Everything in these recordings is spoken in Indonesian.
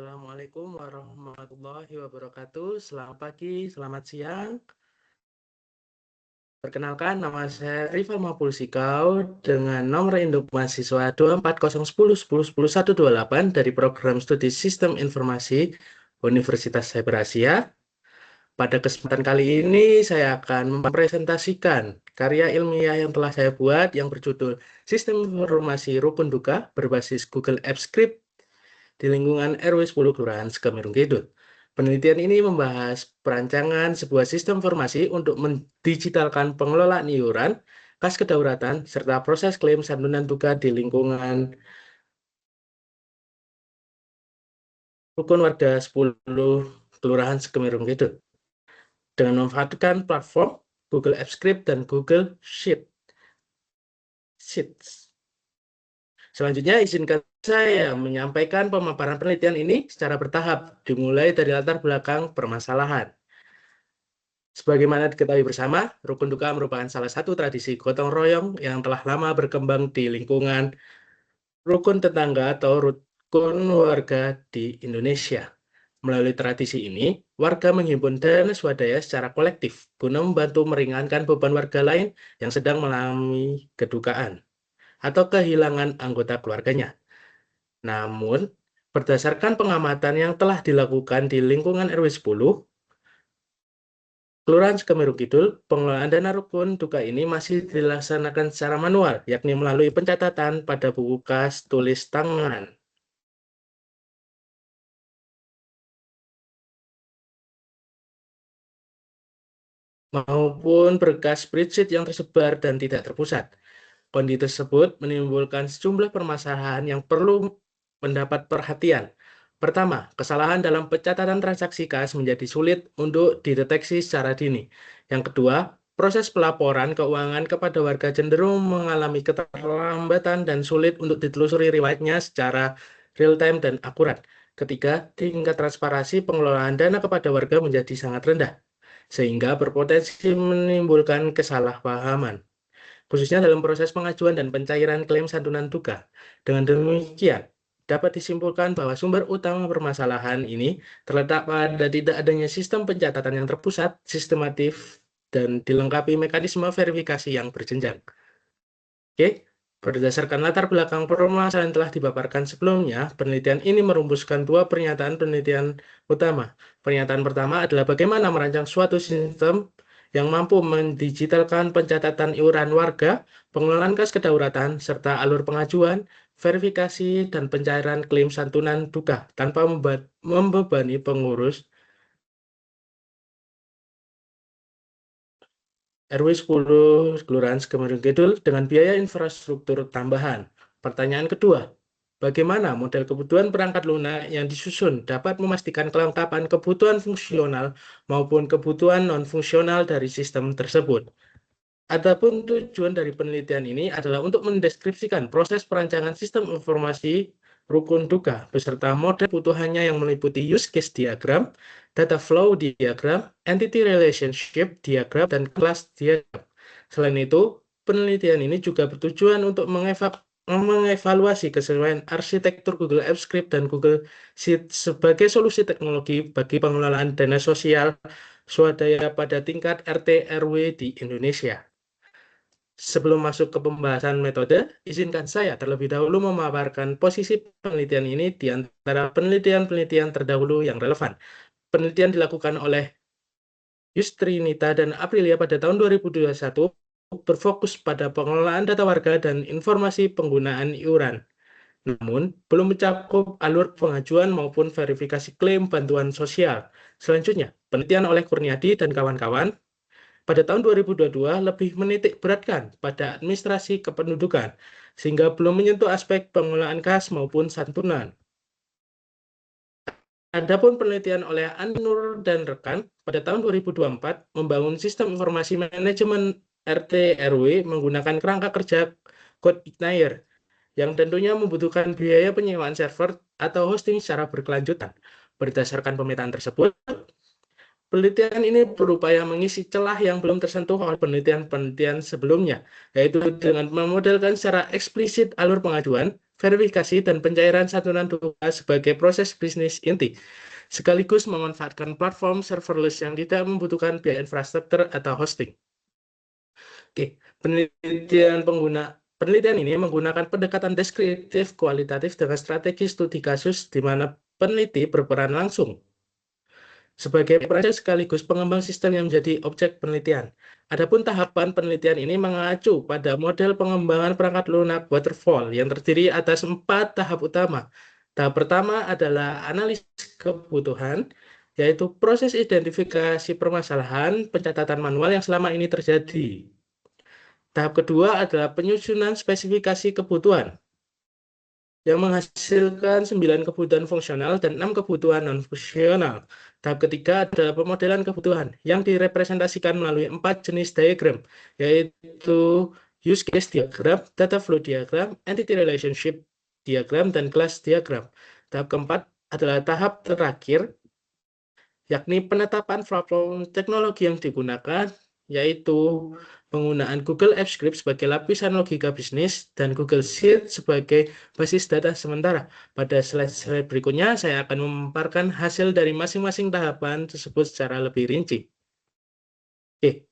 Assalamualaikum warahmatullahi wabarakatuh. Selamat pagi, selamat siang. Perkenalkan, nama saya Rival Mapulsikau dengan nomor induk mahasiswa 24010100128 dari Program Studi Sistem Informasi Universitas Cyber Asia. Pada kesempatan kali ini, saya akan mempresentasikan karya ilmiah yang telah saya buat yang berjudul Sistem Informasi Rukun Duka berbasis Google Apps Script di lingkungan RW 10 Kelurahan Sukamirung Kidul. Penelitian ini membahas perancangan sebuah sistem informasi untuk mendigitalkan pengelolaan iuran, kas kedaulatan, serta proses klaim santunan duka di lingkungan rukun warga 10 Kelurahan Sukamirung Kidul dengan memanfaatkan platform Google Apps Script dan Google Sheets. Selanjutnya, izinkan saya menyampaikan pemaparan penelitian ini secara bertahap, dimulai dari latar belakang permasalahan. Sebagaimana diketahui bersama, rukun duka merupakan salah satu tradisi gotong royong yang telah lama berkembang di lingkungan rukun tetangga atau rukun warga di Indonesia. Melalui tradisi ini, warga menghimpun dana swadaya secara kolektif guna membantu meringankan beban warga lain yang sedang mengalami kedukaan atau kehilangan anggota keluarganya. Namun, berdasarkan pengamatan yang telah dilakukan di lingkungan RW 10, Kelurahan Sukamirung Kidul, pengelolaan dana rukun duka ini masih dilaksanakan secara manual, yakni melalui pencatatan pada buku kas tulis tangan. Maupun berkas spreadsheet yang tersebar dan tidak terpusat. Kondisi tersebut menimbulkan sejumlah permasalahan yang perlu mendapat perhatian. Pertama, kesalahan dalam pencatatan transaksi kas menjadi sulit untuk dideteksi secara dini. Yang kedua, proses pelaporan keuangan kepada warga cenderung mengalami keterlambatan dan sulit untuk ditelusuri riwayatnya secara real-time dan akurat. Ketiga, tingkat transparansi pengelolaan dana kepada warga menjadi sangat rendah, sehingga berpotensi menimbulkan kesalahpahaman, khususnya dalam proses pengajuan dan pencairan klaim santunan duka. Dengan demikian, dapat disimpulkan bahwa sumber utama permasalahan ini terletak pada tidak adanya sistem pencatatan yang terpusat, sistematif, dan dilengkapi mekanisme verifikasi yang berjenjang. Oke, berdasarkan latar belakang permasalahan yang telah dipaparkan sebelumnya, penelitian ini merumuskan dua pernyataan penelitian utama. Pernyataan pertama adalah bagaimana merancang suatu sistem yang mampu mendigitalkan pencatatan iuran warga, pengelolaan kas kedaulatan, serta alur pengajuan, verifikasi, dan pencairan klaim santunan duka tanpa membebani pengurus RW 10 Kelurahan Sukamirung Kidul dengan biaya infrastruktur tambahan. Pertanyaan kedua, bagaimana model kebutuhan perangkat lunak yang disusun dapat memastikan kelengkapan kebutuhan fungsional maupun kebutuhan non-fungsional dari sistem tersebut? Adapun tujuan dari penelitian ini adalah untuk mendeskripsikan proses perancangan sistem informasi rukun duka beserta model kebutuhannya yang meliputi use case diagram, data flow diagram, entity relationship diagram, dan class diagram. Selain itu, penelitian ini juga bertujuan untuk mengevaluasi kesesuaian arsitektur Google Apps Script dan Google Sheets sebagai solusi teknologi bagi pengelolaan dana sosial swadaya pada tingkat RT RW di Indonesia. Sebelum masuk ke pembahasan metode, izinkan saya terlebih dahulu memaparkan posisi penelitian ini di antara penelitian-penelitian terdahulu yang relevan. Penelitian dilakukan oleh Yustrinita dan Aprilia pada tahun 2021 berfokus pada pengelolaan data warga dan informasi penggunaan iuran. Namun, belum mencakup alur pengajuan maupun verifikasi klaim bantuan sosial. Selanjutnya, penelitian oleh Kurniadi dan kawan-kawan pada tahun 2022 lebih menitik beratkan pada administrasi kependudukan, sehingga belum menyentuh aspek pengelolaan kas maupun santunan. Adapun penelitian oleh Anur dan rekan pada tahun 2024 membangun sistem informasi manajemen RT RW menggunakan kerangka kerja CodeIgniter yang tentunya membutuhkan biaya penyewaan server atau hosting secara berkelanjutan. Berdasarkan pemetaan tersebut, penelitian ini berupaya mengisi celah yang belum tersentuh oleh penelitian-penelitian sebelumnya, yaitu dengan memodelkan secara eksplisit alur pengajuan, verifikasi dan pencairan santunan tunai sebagai proses bisnis inti, sekaligus memanfaatkan platform serverless yang tidak membutuhkan biaya infrastruktur atau hosting. Oke, penelitian ini menggunakan pendekatan deskriptif kualitatif dengan strategi studi kasus di mana peneliti berperan langsung sebagai proses sekaligus pengembang sistem yang menjadi objek penelitian. Adapun tahapan penelitian ini mengacu pada model pengembangan perangkat lunak waterfall yang terdiri atas 4 tahap utama. Tahap pertama adalah analisis kebutuhan, yaitu proses identifikasi permasalahan pencatatan manual yang selama ini terjadi. Tahap kedua adalah penyusunan spesifikasi kebutuhan yang menghasilkan 9 kebutuhan fungsional dan 6 kebutuhan non-fungsional. Tahap ketiga adalah pemodelan kebutuhan yang direpresentasikan melalui 4 jenis diagram, yaitu use case diagram, data flow diagram, entity relationship diagram, dan class diagram. Tahap keempat adalah tahap terakhir, yakni penetapan platform teknologi yang digunakan, yaitu penggunaan Google Apps Script sebagai lapisan logika bisnis dan Google Sheet sebagai basis data sementara. Pada slide berikutnya, saya akan memaparkan hasil dari masing-masing tahapan tersebut secara lebih rinci. Oke.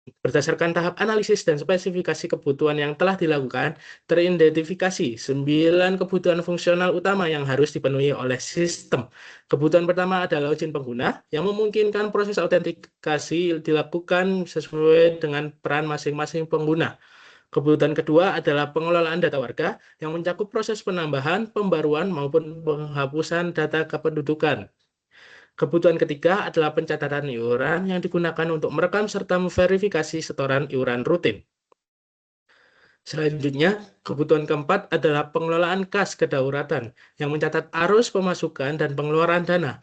Berdasarkan tahap analisis dan spesifikasi kebutuhan yang telah dilakukan, teridentifikasi 9 kebutuhan fungsional utama yang harus dipenuhi oleh sistem. Kebutuhan pertama adalah login pengguna, yang memungkinkan proses autentikasi dilakukan sesuai dengan peran masing-masing pengguna. Kebutuhan kedua adalah pengelolaan data warga, yang mencakup proses penambahan, pembaruan, maupun penghapusan data kependudukan. Kebutuhan ketiga adalah pencatatan iuran yang digunakan untuk merekam serta memverifikasi setoran iuran rutin. Selanjutnya, kebutuhan keempat adalah pengelolaan kas kedaulatan yang mencatat arus pemasukan dan pengeluaran dana.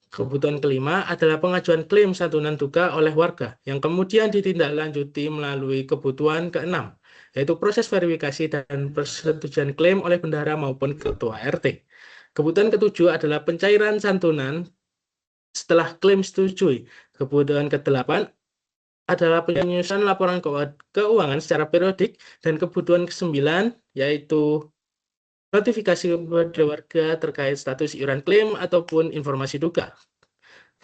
Kebutuhan kelima adalah pengajuan klaim santunan duka oleh warga yang kemudian ditindaklanjuti melalui kebutuhan keenam, yaitu proses verifikasi dan persetujuan klaim oleh bendahara maupun ketua RT. Kebutuhan ketujuh adalah pencairan santunan setelah klaim setujui. Kebutuhan ke-8 adalah penyusunan laporan keuangan secara periodik, dan kebutuhan ke-9 yaitu notifikasi kepada warga terkait status iuran klaim ataupun informasi duka.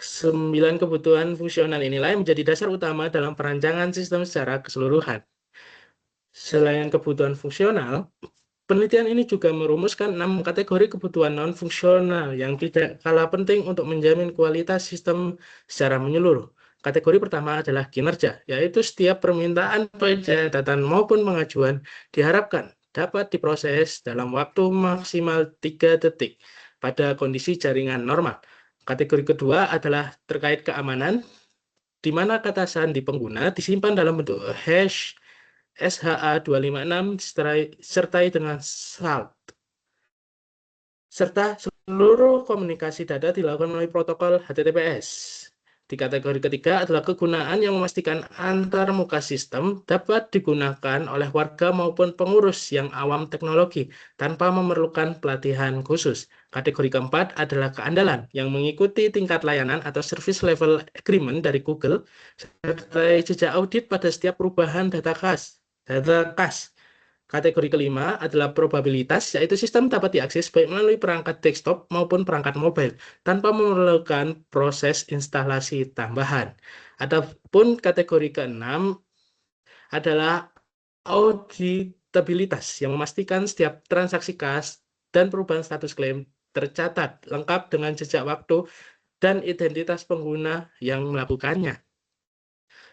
9 kebutuhan fungsional inilah yang menjadi dasar utama dalam perancangan sistem secara keseluruhan. Selain kebutuhan fungsional, penelitian ini juga merumuskan 6 kategori kebutuhan non-fungsional yang tidak kalah penting untuk menjamin kualitas sistem secara menyeluruh. Kategori pertama adalah kinerja, yaitu setiap permintaan pencatatan maupun pengajuan diharapkan dapat diproses dalam waktu maksimal 3 detik pada kondisi jaringan normal. Kategori kedua adalah terkait keamanan, di mana kata sandi pengguna disimpan dalam bentuk hash SHA-256 disertai dengan salt. Serta seluruh komunikasi data dilakukan melalui protokol HTTPS. Di kategori ketiga adalah kegunaan yang memastikan antar muka sistem dapat digunakan oleh warga maupun pengurus yang awam teknologi tanpa memerlukan pelatihan khusus. Kategori keempat adalah keandalan yang mengikuti tingkat layanan atau service level agreement dari Google, serta jejak audit pada setiap perubahan data kas. Kategori kelima adalah probabilitas, yaitu sistem dapat diakses baik melalui perangkat desktop maupun perangkat mobile tanpa memerlukan proses instalasi tambahan. Adapun kategori keenam adalah auditabilitas yang memastikan setiap transaksi kas dan perubahan status klaim tercatat lengkap dengan jejak waktu dan identitas pengguna yang melakukannya.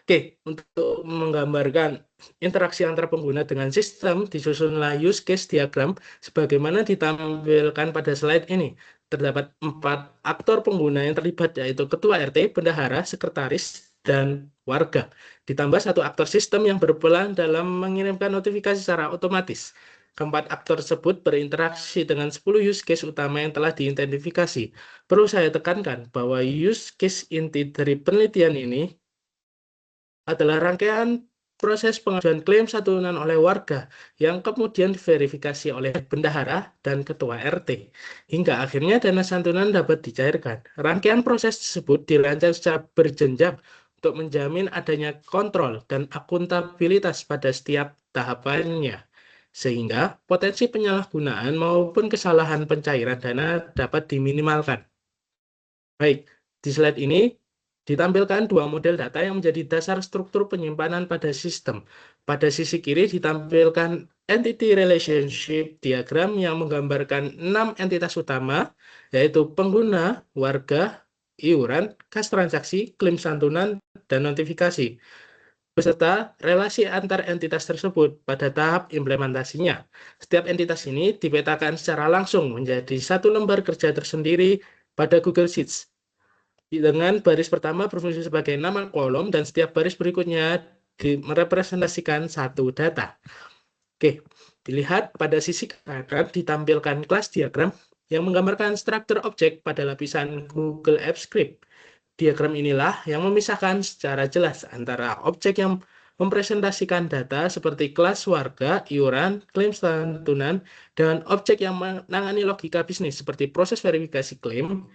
Oke, untuk menggambarkan interaksi antara pengguna dengan sistem, disusunlah use case diagram sebagaimana ditampilkan pada slide ini. Terdapat 4 aktor pengguna yang terlibat, yaitu ketua RT, bendahara, sekretaris, dan warga. Ditambah 1 aktor sistem yang berperan dalam mengirimkan notifikasi secara otomatis. Keempat aktor tersebut berinteraksi dengan 10 use case utama yang telah diidentifikasi. Perlu saya tekankan bahwa use case inti dari penelitian ini adalah rangkaian proses pengajuan klaim santunan oleh warga yang kemudian diverifikasi oleh bendahara dan ketua RT, hingga akhirnya dana santunan dapat dicairkan. Rangkaian proses tersebut dirancang secara berjenjang untuk menjamin adanya kontrol dan akuntabilitas pada setiap tahapannya. sehingga potensi penyalahgunaan maupun kesalahan pencairan dana dapat diminimalkan. Baik, di slide ini ditampilkan dua model data yang menjadi dasar struktur penyimpanan pada sistem. Pada sisi kiri ditampilkan entity relationship diagram yang menggambarkan 6 entitas utama, yaitu pengguna, warga, iuran, kas transaksi, klaim santunan, dan notifikasi, beserta relasi antar entitas tersebut pada tahap implementasinya. Setiap entitas ini dipetakan secara langsung menjadi satu lembar kerja tersendiri pada Google Sheets, dengan baris pertama berfungsi sebagai nama kolom dan setiap baris berikutnya merepresentasikan satu data. Oke, dilihat pada sisi kanan ditampilkan kelas diagram yang menggambarkan struktur objek pada lapisan Google Apps Script. Diagram inilah yang memisahkan secara jelas antara objek yang mempresentasikan data seperti kelas warga, iuran, klaim santunan, dengan objek yang menangani logika bisnis seperti proses verifikasi klaim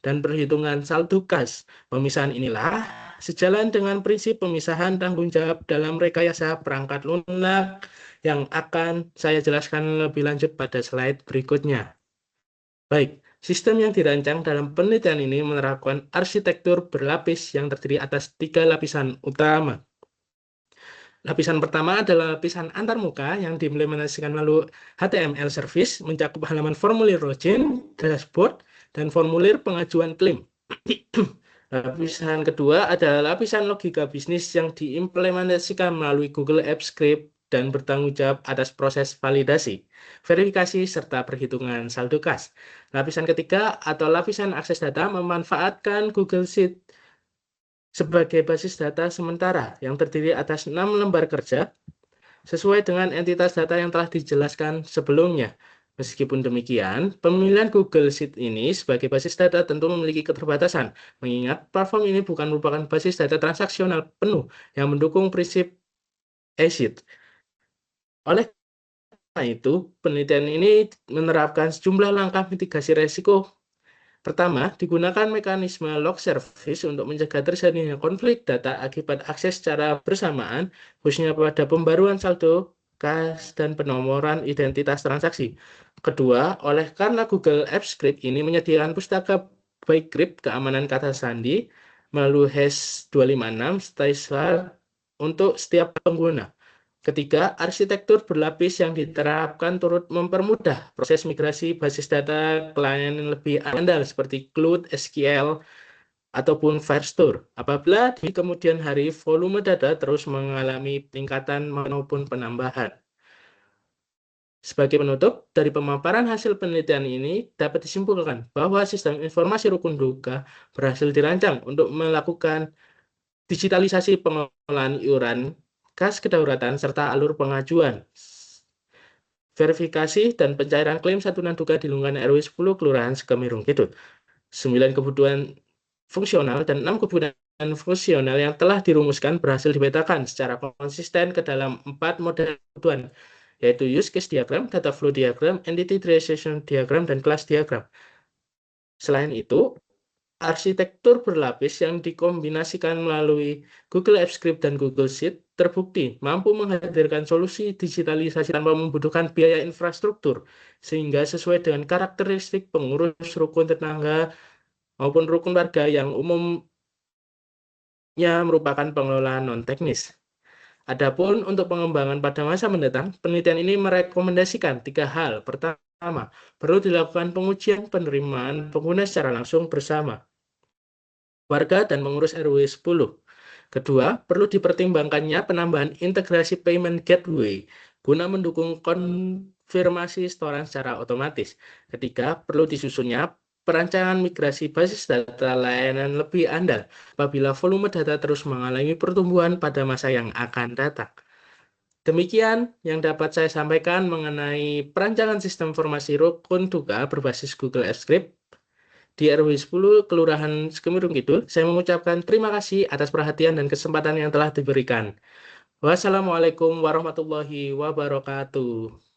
dan perhitungan saldo kas. Pemisahan inilah sejalan dengan prinsip pemisahan tanggung jawab dalam rekayasa perangkat lunak yang akan saya jelaskan lebih lanjut pada slide berikutnya. Baik, sistem yang dirancang dalam penelitian ini menerapkan arsitektur berlapis yang terdiri atas 3 lapisan utama. Lapisan pertama adalah lapisan antarmuka yang diimplementasikan melalui HTML service, mencakup halaman formulir login, dashboard, dan formulir pengajuan klaim. Lapisan kedua adalah lapisan logika bisnis yang diimplementasikan melalui Google Apps Script dan bertanggung jawab atas proses validasi, verifikasi, serta perhitungan saldo kas. Lapisan ketiga atau lapisan akses data memanfaatkan Google Sheet sebagai basis data sementara yang terdiri atas 6 lembar kerja sesuai dengan entitas data yang telah dijelaskan sebelumnya. Meskipun demikian, pemilihan Google Sheet ini sebagai basis data tentu memiliki keterbatasan, mengingat platform ini bukan merupakan basis data transaksional penuh yang mendukung prinsip ACID. Oleh karena itu, penelitian ini menerapkan sejumlah langkah mitigasi risiko. Pertama, digunakan mekanisme log service untuk mencegah terjadinya konflik data akibat akses secara bersamaan, khususnya pada pembaruan saldo kas dan penomoran identitas transaksi. Kedua, karena Google Apps Script ini menyediakan pustaka Bcrypt keamanan kata sandi melalui hash 256 style untuk setiap pengguna. Ketiga, arsitektur berlapis yang diterapkan turut mempermudah proses migrasi basis data klien yang lebih andal seperti Cloud, SQL, ataupun Firestore. Apabila di kemudian hari volume data terus mengalami peningkatan maupun penambahan. Sebagai penutup, dari pemaparan hasil penelitian ini dapat disimpulkan bahwa sistem informasi rukun duka berhasil dirancang untuk melakukan digitalisasi pengelolaan iuran, kas kedaruratan, serta alur pengajuan, verifikasi, dan pencairan klaim santunan duka di lingkungan RW 10 Kelurahan Sukamirung Kidul. 9 kebutuhan fungsional dan 6 kebutuhan fungsional yang telah dirumuskan berhasil dipetakan secara konsisten ke dalam 4 model kebutuhan, yaitu use case diagram, data flow diagram, entity transaction diagram, dan class diagram. Selain itu, arsitektur berlapis yang dikombinasikan melalui Google Apps Script dan Google Sheet terbukti mampu menghadirkan solusi digitalisasi tanpa membutuhkan biaya infrastruktur, sehingga sesuai dengan karakteristik pengurus rukun tetangga maupun rukun warga yang umumnya merupakan pengelola non-teknis. Adapun untuk pengembangan pada masa mendatang, penelitian ini merekomendasikan 3 hal. Pertama, perlu dilakukan pengujian penerimaan pengguna secara langsung bersama warga dan pengurus RW 10. Kedua, perlu dipertimbangkannya penambahan integrasi payment gateway guna mendukung konfirmasi setoran secara otomatis. Ketiga, perlu disusunnya perancangan migrasi basis data layanan lebih andal apabila volume data terus mengalami pertumbuhan pada masa yang akan datang. Demikian yang dapat saya sampaikan mengenai perancangan sistem informasi rukun duka berbasis Google Apps Script di RW 10 Kelurahan Sukamirung Kidul. Saya mengucapkan terima kasih atas perhatian dan kesempatan yang telah diberikan. Wassalamualaikum warahmatullahi wabarakatuh.